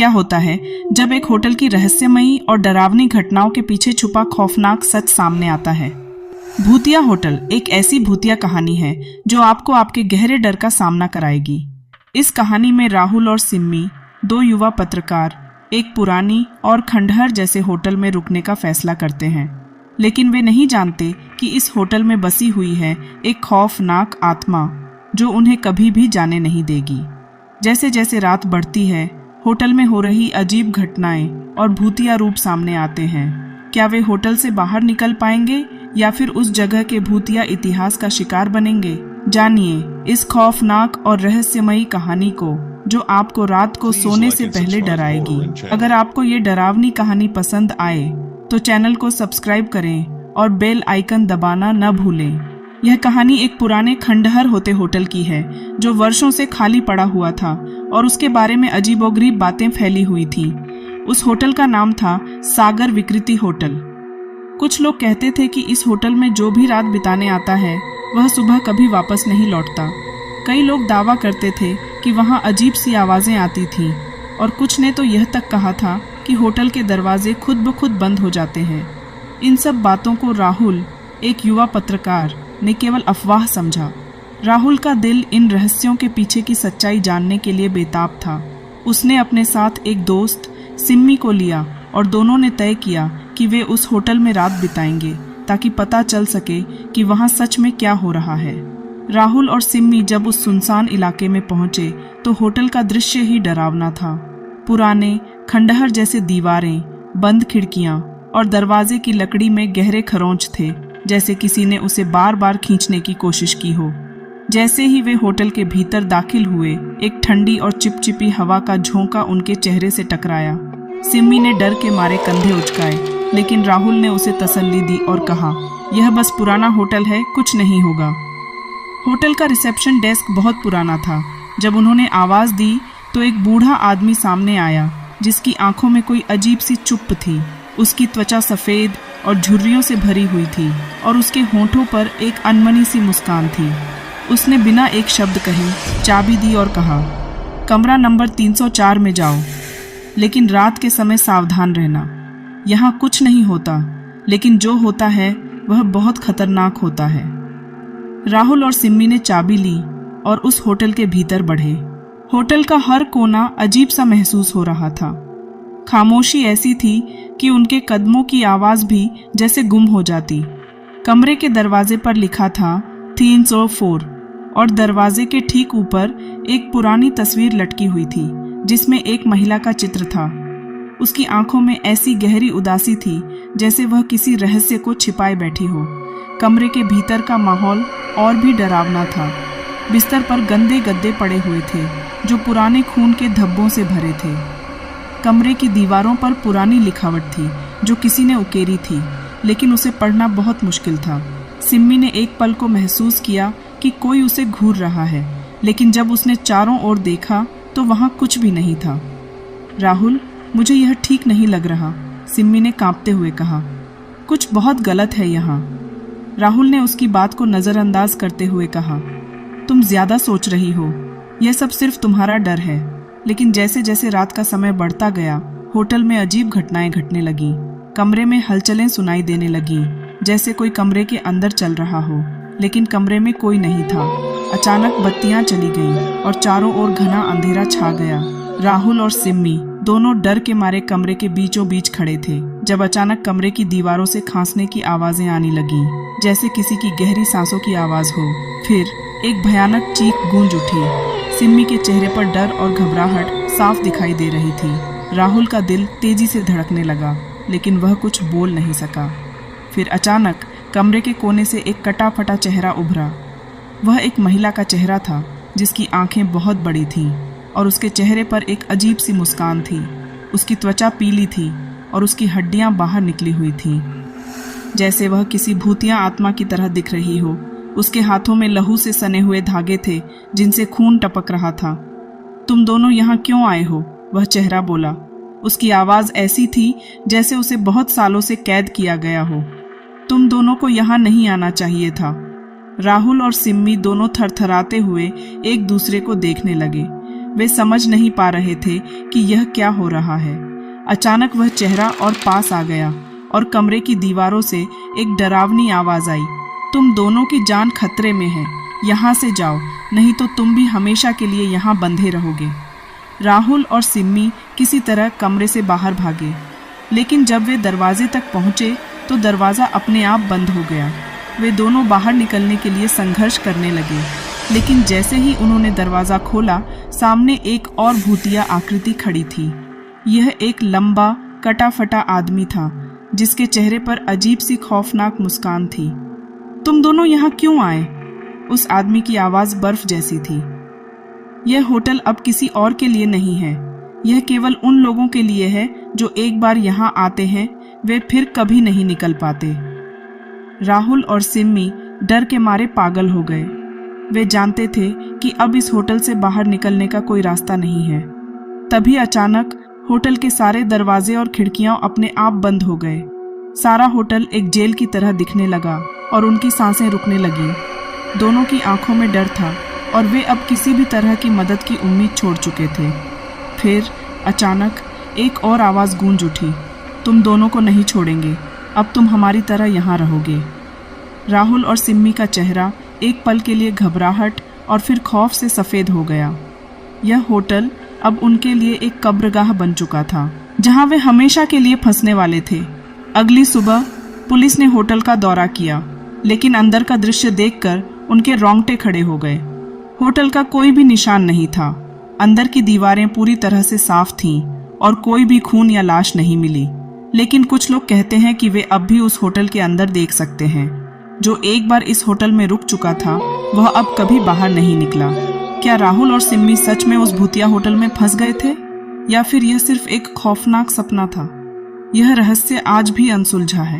क्या होता है जब एक होटल की रहस्यमयी और डरावनी घटनाओं के पीछे छुपा खौफनाक सच सामने आता है। भूतिया होटल एक ऐसी भूतिया कहानी है जो आपको आपके गहरे डर का सामना कराएगी। इस कहानी में राहुल और सिम्मी, दो युवा पत्रकार, एक पुरानी और खंडहर जैसे होटल में रुकने का फैसला करते हैं, लेकिन वे नहीं जानते कि इस होटल में बसी हुई है एक खौफनाक आत्मा जो उन्हें कभी भी जाने नहीं देगी। जैसे जैसे रात बढ़ती है, होटल में हो रही अजीब घटनाएं और भूतिया रूप सामने आते हैं। क्या वे होटल से बाहर निकल पाएंगे या फिर उस जगह के भूतिया इतिहास का शिकार बनेंगे? जानिए इस खौफनाक और रहस्यमयी कहानी को जो आपको रात को सोने से पहले डराएगी। अगर आपको ये डरावनी कहानी पसंद आए तो चैनल को सब्सक्राइब करें और बेल आइकन दबाना न भूलें। यह कहानी एक पुराने खंडहर होते होटल की है जो वर्षों से खाली पड़ा हुआ था और उसके बारे में अजीबोगरीब बातें फैली हुई थी। उस होटल का नाम था सागर विकृति होटल। कुछ लोग कहते थे कि इस होटल में जो भी रात बिताने आता है वह सुबह कभी वापस नहीं लौटता। कई लोग दावा करते थे कि वहाँ अजीब सी आवाज़ें आती थीं और कुछ ने तो यह तक कहा था कि होटल के दरवाजे खुद ब खुद बंद हो जाते हैं। इन सब बातों को राहुल, एक युवा पत्रकार, ने केवल अफवाह समझा। राहुल का दिल इन रहस्यों के पीछे की सच्चाई जानने के लिए बेताब था। उसने अपने साथ एक दोस्त सिम्मी को लिया और दोनों ने तय किया कि वे उस होटल में रात बिताएंगे ताकि पता चल सके कि वहाँ सच में क्या हो रहा है। राहुल और सिम्मी जब उस सुनसान इलाके में पहुंचे तो होटल का दृश्य ही डरावना था। पुराने खंडहर जैसे दीवारें, बंद खिड़कियां और दरवाजे की लकड़ी में गहरे खरोंच थे, जैसे किसी ने उसे बार बार खींचने की कोशिश की हो। जैसे ही वे होटल के भीतर दाखिल हुए, एक ठंडी और चिपचिपी हवा का झोंका उनके चेहरे से टकराया। सिम्मी ने डर के मारे कंधे उचकाए, लेकिन राहुल ने उसे तसल्ली दी और कहा, यह बस पुराना होटल है, कुछ नहीं होगा। होटल का रिसेप्शन डेस्क बहुत पुराना था। जब उन्होंने आवाज़ दी तो एक बूढ़ा आदमी सामने आया जिसकी आंखों में कोई अजीब सी चुप्प थी। उसकी त्वचा सफ़ेद और झुर्रियों से भरी हुई थी और उसके होंठों पर एक अनमनी सी मुस्कान थी। उसने बिना एक शब्द कहे चाबी दी और कहा, कमरा नंबर 304 में जाओ, लेकिन रात के समय सावधान रहना। यहाँ कुछ नहीं होता, लेकिन जो होता है वह बहुत खतरनाक होता है। राहुल और सिम्मी ने चाबी ली और उस होटल के भीतर बढ़े। होटल का हर कोना अजीब सा महसूस हो रहा था। खामोशी ऐसी थी कि उनके कदमों की आवाज़ भी जैसे गुम हो जाती। कमरे के दरवाजे पर लिखा था 304 और दरवाजे के ठीक ऊपर एक पुरानी तस्वीर लटकी हुई थी जिसमें एक महिला का चित्र था। उसकी आंखों में ऐसी गहरी उदासी थी जैसे वह किसी रहस्य को छिपाए बैठी हो। कमरे के भीतर का माहौल और भी डरावना था। बिस्तर पर गंदे गद्दे पड़े हुए थे जो पुराने खून के धब्बों से भरे थे। कमरे की दीवारों पर पुरानी लिखावट थी जो किसी ने उकेरी थी, लेकिन उसे पढ़ना बहुत मुश्किल था। सिम्मी ने एक पल को महसूस किया कि कोई उसे घूर रहा है, लेकिन जब उसने चारों ओर देखा तो वहाँ कुछ भी नहीं था। राहुल, मुझे यह ठीक नहीं लग रहा, सिम्मी ने कांपते हुए कहा। कुछ बहुत गलत है यहाँ। राहुल ने उसकी बात को नज़रअंदाज करते हुए कहा, तुम ज़्यादा सोच रही हो, यह सब सिर्फ तुम्हारा डर है। लेकिन जैसे जैसे रात का समय बढ़ता गया, होटल में अजीब घटनाएं घटने लगीं। कमरे में हलचलें सुनाई देने लगीं, जैसे कोई कमरे के अंदर चल रहा हो, लेकिन कमरे में कोई नहीं था। अचानक बत्तियां चली गईं और चारों ओर घना अंधेरा छा गया। राहुल और सिम्मी दोनों डर के मारे कमरे के बीचों बीच खड़े थे जब अचानक कमरे की दीवारों से खांसने की आवाज़ें आने लगीं, जैसे किसी की गहरी सांसों की आवाज़ हो। फिर एक भयानक चीख गूंज उठी। सिम्मी के चेहरे पर डर और घबराहट साफ दिखाई दे रही थी। राहुल का दिल तेजी से धड़कने लगा, लेकिन वह कुछ बोल नहीं सका। फिर अचानक कमरे के कोने से एक कटा फटा चेहरा उभरा। वह एक महिला का चेहरा था जिसकी आंखें बहुत बड़ी थीं और उसके चेहरे पर एक अजीब सी मुस्कान थी। उसकी त्वचा पीली थी और उसकी हड्डियां बाहर निकली हुई थीं, जैसे वह किसी भूतिया आत्मा की तरह दिख रही हो। उसके हाथों में लहू से सने हुए धागे थे जिनसे खून टपक रहा था। तुम दोनों यहाँ क्यों आए हो? वह चेहरा बोला। उसकी आवाज़ ऐसी थी जैसे उसे बहुत सालों से कैद किया गया हो। तुम दोनों को यहाँ नहीं आना चाहिए था। राहुल और सिम्मी दोनों थरथराते हुए एक दूसरे को देखने लगे। वे समझ नहीं पा रहे थे कि यह क्या हो रहा है। अचानक वह चेहरा और पास आ गया और कमरे की दीवारों से एक डरावनी आवाज आई, तुम दोनों की जान खतरे में है, यहाँ से जाओ, नहीं तो तुम भी हमेशा के लिए यहाँ बंधे रहोगे। राहुल और सिम्मी किसी तरह कमरे से बाहर भागे, लेकिन जब वे दरवाजे तक पहुंचे तो दरवाज़ा अपने आप बंद हो गया। वे दोनों बाहर निकलने के लिए संघर्ष करने लगे, लेकिन जैसे ही उन्होंने दरवाज़ा खोला, सामने एक और भूतिया आकृति खड़ी थी। यह एक लंबा कटा फटा आदमी था, जिसके चेहरे पर अजीब सी खौफनाक मुस्कान थी। तुम दोनों यहाँ क्यों आए? उस आदमी की आवाज़ बर्फ जैसी थी। यह होटल अब किसी और के लिए नहीं है, यह केवल उन लोगों के लिए है जो एक बार यहाँ आते हैं, वे फिर कभी नहीं निकल पाते। राहुल और सिम्मी डर के मारे पागल हो गए। वे जानते थे कि अब इस होटल से बाहर निकलने का कोई रास्ता नहीं है। तभी अचानक होटल के सारे दरवाजे और खिड़कियां अपने आप बंद हो गए। सारा होटल एक जेल की तरह दिखने लगा और उनकी सांसें रुकने लगी। दोनों की आंखों में डर था और वे अब किसी भी तरह की मदद की उम्मीद छोड़ चुके थे। फिर अचानक एक और आवाज़ गूंज उठी, तुम दोनों को नहीं छोड़ेंगे, अब तुम हमारी तरह यहाँ रहोगे। राहुल और सिम्मी का चेहरा एक पल के लिए घबराहट और फिर खौफ से सफ़ेद हो गया। यह होटल अब उनके लिए एक कब्रगाह बन चुका था, जहाँ वे हमेशा के लिए फंसने वाले थे। अगली सुबह पुलिस ने होटल का दौरा किया, लेकिन अंदर का दृश्य देखकर उनके रोंगटे खड़े हो गए। होटल का कोई भी निशान नहीं था। अंदर की दीवारें पूरी तरह से साफ थीं और कोई भी खून या लाश नहीं मिली। लेकिन कुछ लोग कहते हैं कि वे अब भी उस होटल के अंदर देख सकते हैं। जो एक बार इस होटल में रुक चुका था, वह अब कभी बाहर नहीं निकला। क्या राहुल और सिम्मी सच में उस भूतिया होटल में फंस गए थे, या फिर यह सिर्फ एक खौफनाक सपना था? यह रहस्य आज भी अनसुलझा है।